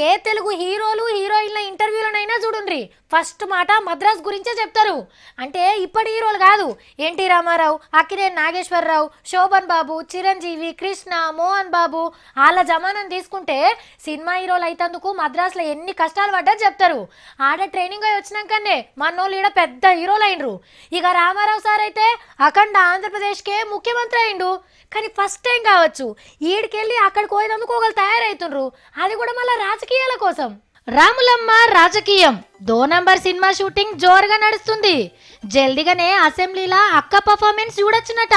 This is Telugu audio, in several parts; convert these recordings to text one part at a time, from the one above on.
ఏ తెలుగు హీరోలు హీరోయిన్ల ఇంటర్వ్యూలనైనా చూడండి ఫస్ట్ మాట మద్రాస్ గురించే చెప్తారు. అంటే ఇప్పటి హీరోలు కాదు, ఎన్టీ రామారావు, అక్కినేని నాగేశ్వరరావు, శోభన్ బాబు, చిరంజీవి, కృష్ణ, మోహన్ బాబు వాళ్ళ జమానం తీసుకుంటే సినిమా హీరోలు అయితందుకు మద్రాసులో ఎన్ని కష్టాలు పడ్డా చెప్తారు. ఆడ ట్రైనింగ్ అయి వచ్చినాకనే మనోళ్ళు ఈడ పెద్ద హీరోలు అయినరు. ఇక రామారావు సార్ అయితే అఖండ ఆంధ్రప్రదేశ్కే ముఖ్యమంత్రి అయిండు. కానీ ఫస్ట్ టైం కావచ్చు ఈడికెళ్ళి అక్కడికి పోయేందుకు ఒకళ్ళు తయారవుతుండ్రు, అది కూడా మళ్ళీ రాజకీయాల కోసం. రాములమ్మ రాజకీయం 2 నంబర్ సినిమా షూటింగ్ జోరుగా నడుస్తుంది. జల్దిగానే అసెంబ్లీలా అక్క పర్ఫార్మెన్స్ చూడొచ్చునట.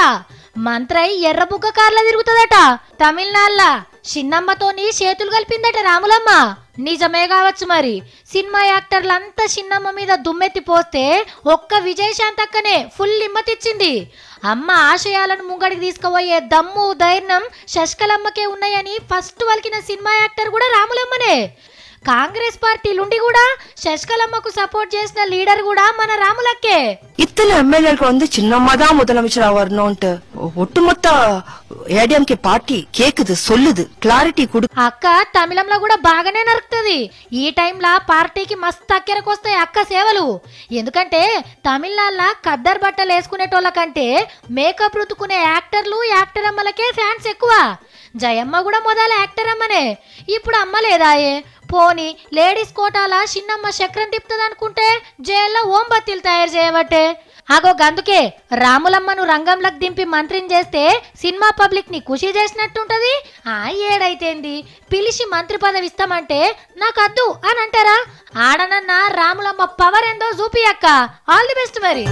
మంత్రై ఎర్రబుగ్గ కార్ల తిరుగుతుందట. తమిళనాడులా చిన్నమ్మతోని చేతులు కలిపిందట రాములమ్మ. నిజమే కావచ్చు మరి. సినిమా యాక్టర్లంతా చిన్నమ్మ మీద దుమ్మెత్తి పోస్తే ఒక్క విజయశాంత్ అక్కనే ఫుల్ హిమ్మతిచ్చింది. అమ్మ ఆశయాలను ముంగడికి తీసుకుపోయే దమ్ము ధైర్యం శశికళమ్మకే ఉన్నాయని ఫస్ట్ వలికిన సినిమా యాక్టర్ కూడా రాములమ్మనే. కాంగ్రెస్ పార్టీలుండి కూడా శశికళమ్మకు సపోర్ట్ చేసిన లీడర్ కూడా మన రాములక్కే. இத்தனை எம்எல்ஏக்கள் வந்து சின்னம்மா தான் முதலமைச்சரா வரணும்ட்டு ஒட்டுமொத்த ஏடிஎம்கே పార్టీ కేకుது சொல்லுது క్లారిటీ కొడు. అక్క తమిళంలో కూడా బాగానే నరుకుతుంది. ఈ టైంలా పార్టీకి మస్తు అక్కెరకొస్తాయి అక్క సేవలు. ఎందుకంటే తమిళనాడులో ఖద్దర్ బట్టలు వేసుకునేటోళ్ళ కంటే మేకప్ రుతుకునే యాక్టర్లు యాక్టర్ అమ్మలకే ఫ్యాన్స్ ఎక్కువ. జయమ్మ కూడా మొదల యాక్టర్ అమ్మనే. ఇప్పుడు అమ్మ లేదాయే. పోని లేడీస్ కోటాల చిన్నమ్మ చక్రం తిప్పుతుంది అనుకుంటే జైల్లో ఓంబత్తిలు తయారు చేయబట్టే. అగో గందుకే రాములమ్మను రంగంలోకి దింపి మంత్రిని చేస్తే సినిమా పబ్లిక్ ని ఖుషి చేసినట్టుంటది. ఏడైతేంది పిలిచి మంత్రి పదవి ఇస్తామంటే నాకు అద్దు అని అంటారా? ఆడనన్న రాములమ్మ పవర్ ఏందో చూపి అక్క. ఆల్ ది బెస్ట్ మరి.